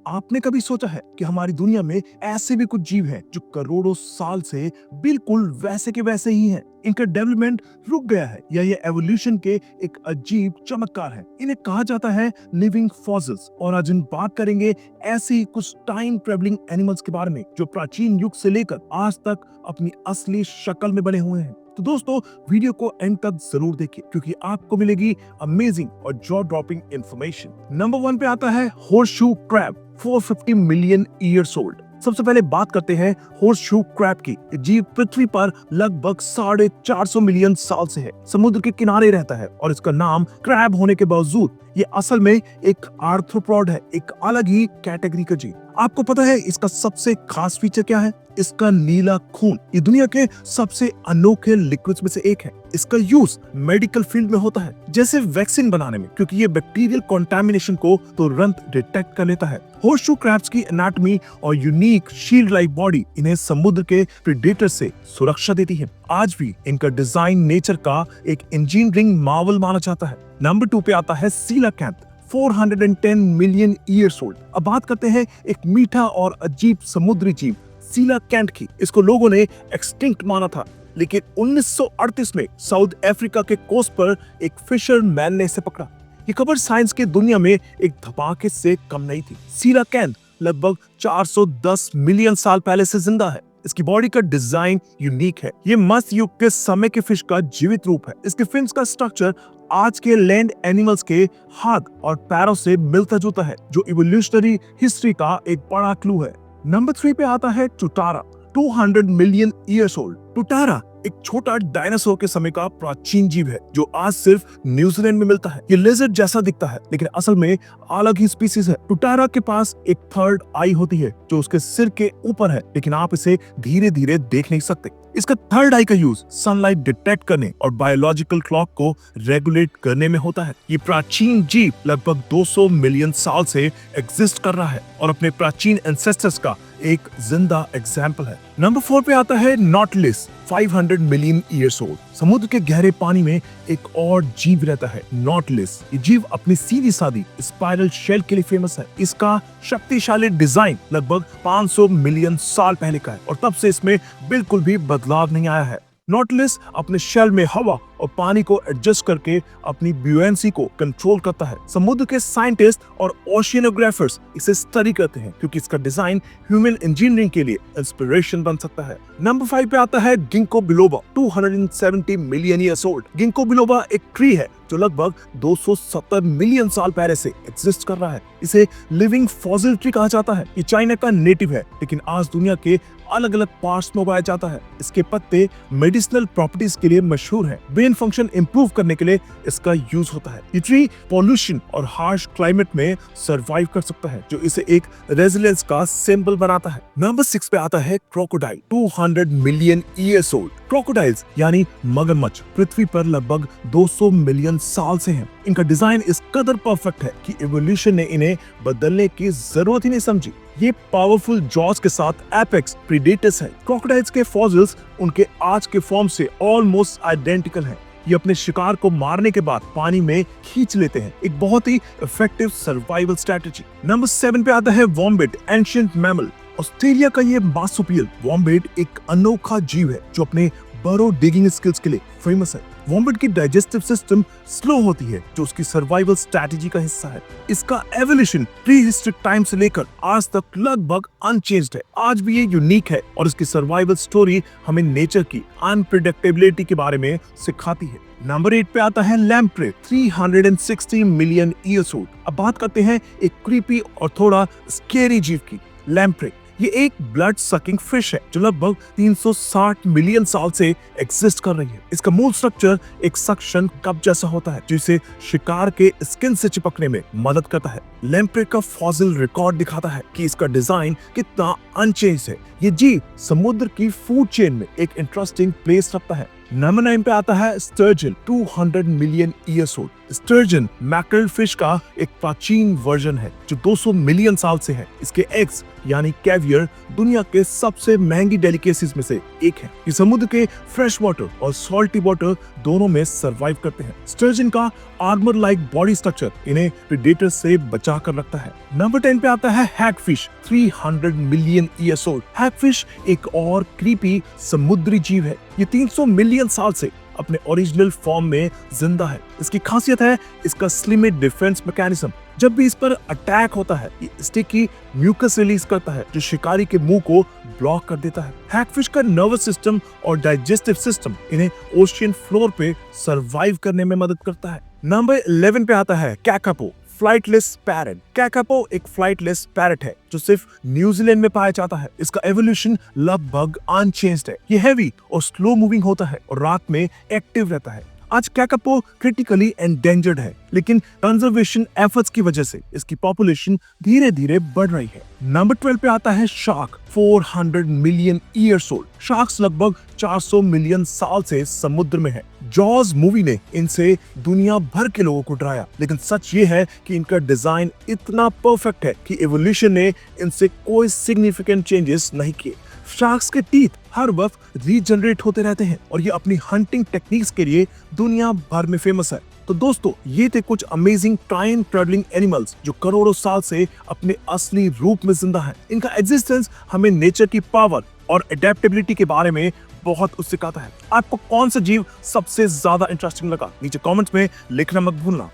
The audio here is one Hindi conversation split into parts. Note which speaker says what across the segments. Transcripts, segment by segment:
Speaker 1: आपने कभी सोचा है कि हमारी दुनिया में ऐसे भी कुछ जीव हैं जो करोड़ों साल से बिल्कुल वैसे के वैसे ही हैं? इनका डेवलपमेंट रुक गया है या ये एवोल्यूशन के एक अजीब चमत्कार है? इन्हें कहा जाता है लिविंग फॉसिल्स। और आज हम बात करेंगे ऐसे ही कुछ टाइम ट्रेवलिंग एनिमल्स के बारे में जो प्राचीन युग से लेकर आज तक अपनी असली शक्ल में बने हुए हैं। तो दोस्तों, वीडियो को एंड तक जरूर देखिए क्योंकि आपको मिलेगी अमेजिंग और जॉ ड्रॉपिंग इंफॉर्मेशन। नंबर 1 पे आता है horseshoe crab, 450 million years old. सबसे पहले बात करते हैं हॉर्सशू क्रैब की। जीव पृथ्वी पर लगभग 450 मिलियन साल से है, समुद्र के किनारे रहता है और इसका नाम क्रैब होने के बावजूद ये असल में एक आर्थ्रोपॉड है, एक अलग ही कैटेगरी का जीव। आपको पता है इसका सबसे खास फीचर क्या है? इसका नीला खून। ये दुनिया के सबसे अनोखे लिक्विड्स में से एक है। इसका यूज मेडिकल फील्ड में होता है, जैसे वैक्सीन बनाने में, क्योंकि ये बैक्टीरियल कंटामिनेशन को तुरंत डिटेक्ट कर लेता है। हॉर्सशू क्रैब्स की एनाटॉमी और यूनिक शील्ड लाइक बॉडी इन्हें समुद्र के प्रेडेटर से सुरक्षा देती है। आज भी इनका डिजाइन नेचर का एक इंजीनियरिंग मार्वल माना जाता है। नंबर 2 पे आता है सीलाकैंथ, 410 मिलियन ईयर्स ओल्ड। अब बात करते हैं एक मीठा और अजीब समुद्री जीव सीलाकैंथ की। इसको लोगों ने एक्सटिंक्ट माना था, लेकिन 1938 में साउथ अफ्रीका के कोस्ट पर एक फिशरमैन ने इसे पकड़ा। ये खबर साइंस की दुनिया में एक धमाके से कम नहीं थी। सीलाकैंथ लगभग 410 मिलियन साल पहले से जिंदा है। इसकी बॉडी का डिजाइन यूनिक है। ये मत्स्य युग के समय के फिश का जीवित रूप है। इसके फिन्स का स्ट्रक्चर आज के लैंड एनिमल्स के हाथ और पैरों से मिलता जुलता है, जो इवोल्यूशनरी हिस्ट्री का एक बड़ा क्लू है। नंबर 3 पे आता है टुटारा, 200 मिलियन ईयर्स ओल्ड। टुटारा एक छोटा डायनासोर के समय का प्राचीन जीव है जो आज सिर्फ न्यूजीलैंड में मिलता है। ये लेजर्ड जैसा दिखता है, लेकिन असल में अलग ही स्पीसीज है। टुटारा के पास एक थर्ड आई होती है जो उसके सिर के ऊपर है, लेकिन आप इसे धीरे धीरे देख नहीं सकते। इसका थर्ड आई का यूज सनलाइट डिटेक्ट करने और बायोलॉजिकल क्लॉक को रेगुलेट करने में होता है। ये प्राचीन जीव लगभग 200 मिलियन साल से एग्जिस्ट कर रहा है और अपने प्राचीन एंसेस्टर्स का एक जिंदा एग्जाम्पल है। नंबर 4 पे आता है नॉटलिस, 500 मिलियन ईयर्स ओल्ड। समुद्र के गहरे पानी में एक और जीव रहता है, नॉटलिस। ये जीव अपनी सीधी सादी स्पाइरल शेल के लिए फेमस है। इसका शक्तिशाली डिजाइन लगभग 500 मिलियन साल पहले का है और तब से इसमें बिल्कुल भी बदलाव नहीं आया है। नॉटलिस अपने शेल में हवा और पानी को एडजस्ट करके अपनी ब्यूएंसी को कंट्रोल करता है। समुद्र के साइंटिस्ट और ओशियनोग्राफर्स इसे स्टडी करते हैं क्योंकि इसका डिजाइन ह्यूमन इंजीनियरिंग के लिए इंस्पिरेशन बन सकता है। नंबर 5 पे आता है ginkgo biloba, 270 million years old. Ginkgo biloba एक ट्री है जो लगभग 270 मिलियन साल पहले से एग्जिस्ट कर रहा है। इसे लिविंग फॉसिल ट्री कहा जाता है। ये चाइना का नेटिव है, लेकिन आज दुनिया के अलग अलग पार्ट्स में उगाया जाता है। इसके पत्ते मेडिसिनल प्रॉपर्टीज के लिए मशहूर हैं। ब्रेन फंक्शन इंप्रूव करने के लिए इसका यूज होता है। ये ट्री पॉल्यूशन और हार्श क्लाइमेट में सरवाइव कर सकता है, जो इसे एक रेजिलियंस का सिंबल बनाता है। नंबर 6 पे आता है crocodile, 200 million years old. Crocodiles यानी मगरमच्छ पृथ्वी पर लगभग 200 मिलियन साल से हैं। इनका डिजाइन इस कदर परफेक्ट है कि इवोल्यूशन ने इन्हें बदलने की जरूरत ही नहीं समझी। ये पावरफुल जॉज के साथ एपेक्स प्रीडेटर्स हैं। क्रोकोडाइल्स के फॉसिल्स उनके आज के फॉर्म से ऑलमोस्ट आइडेंटिकल हैं। ये अपने शिकार को मारने के बाद पानी में खींच लेते हैं, एक बहुत ही इफेक्टिव सर्वाइवल स्ट्रेटजी। नंबर 7 पे आता है वॉम्बिट, एंशिएंट मैमल। ऑस्ट्रेलिया का ये मार्सुपियल वॉम्बिट एक अनोखा जीव है जो अपने बरो डिगिंग स्किल्स के लिए फेमस है। वॉम्बिट की डाइजेस्टिव सिस्टम स्लो होती है, जो उसकी सर्वाइवल स्ट्रेटजी का हिस्सा है। इसका एवोल्यूशन प्री हिस्टोरिक टाइम से लेकर आज तक लगभग अनचेंज्ड है। आज भी ये यूनिक है और इसकी सर्वाइवल स्टोरी हमें नेचर की अनप्रेडिक्टेबिलिटी के बारे में सिखाती है। नंबर 8 पे आता है लैम्प्रे, 360 मिलियन ईयर्स ओल्ड। अब बात करते हैं एक क्रीपी और थोड़ा स्केरी जीव की, लैम्प्रे। ये एक ब्लड सकिंग फिश है जो लगभग 360 मिलियन साल से एग्जिस्ट कर रही है। इसका मूल स्ट्रक्चर एक सक्शन कप जैसा होता है जो इसे शिकार के स्किन से चिपकने में मदद करता है। लैम्प्रे का फॉसिल रिकॉर्ड दिखाता है कि इसका डिजाइन कितना अनचेंज्ड है। ये जीव समुद्र की फूड चेन में एक इंटरेस्टिंग प्लेस रखता है। नंबर 9 पे आता है sturgeon, 200 million years old. Sturgeon mackerel fish का एक प्राचीन वर्जन है जो 200 मिलियन साल से है। इसके एग्स यानी कैवियर दुनिया के सबसे महंगी डेलिकेसीज में से एक है। ये समुद्र के फ्रेश वाटर और सॉल्टी वाटर दोनों में सरवाइव करते हैं। स्टर्जन का आर्मर लाइक बॉडी स्ट्रक्चर इन्हें प्रेडेटर से बचा कर रखता है। नंबर 10 पे आता है hagfish, 300 million years old. Hagfish एक और क्रीपी समुद्री जीव है। ये 300 मिलियन साल से अपने ओरिजिनल फॉर्म में जिंदा है। इसकी खासियत है इसका स्लिमिट डिफेंस मैकेनिज्म। जब भी इस पर अटैक होता है ये स्टिकी म्यूकस रिलीज करता है जो शिकारी के मुंह को ब्लॉक कर देता है। हैगफिश का नर्वस सिस्टम और डाइजेस्टिव सिस्टम इन्हें ओशियन फ्लोर पे सरवाइव करने में मदद करता है। नंबर 11 पे आता है कैकापो, फ्लाइटलेस पैरेट। कैकापो एक फ्लाइटलेस पैरेट है जो सिर्फ न्यूजीलैंड में पाया जाता है। इसका एवोल्यूशन लगभग अनचेंज्ड है। ये हैवी और स्लो मूविंग होता है और रात में एक्टिव रहता है। आज कैकापो क्रिटिकली एंडेंजर्ड है, लेकिन कंजर्वेशन एफर्ट्स की वजह से इसकी पॉपुलेशन धीरे धीरे बढ़ रही है। नंबर 12 पे आता है shark, 400 million years old. Sharks लगभग 400 मिलियन साल से समुद्र में है। जॉज मूवी ने इनसे दुनिया भर के लोगों को डराया, लेकिन सच ये है कि इनका डिजाइन इतना परफेक्ट है कि एवोल्यूशन ने इनसे कोई सिग्निफिकेंट चेंजेस नहीं किए। शार्क्स के टीथ हर वक्त रीजनरेट होते रहते हैं और ये अपनी हंटिंग टेक्निक्स के लिए दुनिया भर में फेमस है। तो दोस्तों ये थे कुछ अमेजिंग टाइम ट्रैवलिंग एनिमल्स जो करोड़ों साल से अपने असली रूप में जिंदा हैं। इनका एग्जिस्टेंस हमें नेचर की पावर और एडेप्टेबिलिटी के बारे में बहुत कुछ सिखाता है। आपको कौन सा जीव सबसे ज्यादा इंटरेस्टिंग लगा नीचे कमेंट्स में लिखना मत भूलना।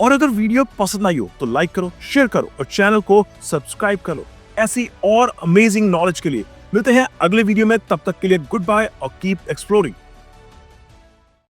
Speaker 1: और अगर वीडियो पसंद आई हो तो लाइक करो, शेयर करो और चैनल को सब्सक्राइब करो। ऐसी और अमेजिंग नॉलेज के लिए मिलते हैं अगले वीडियो में। तब तक के लिए गुड बाय और कीप एक्सप्लोरिंग।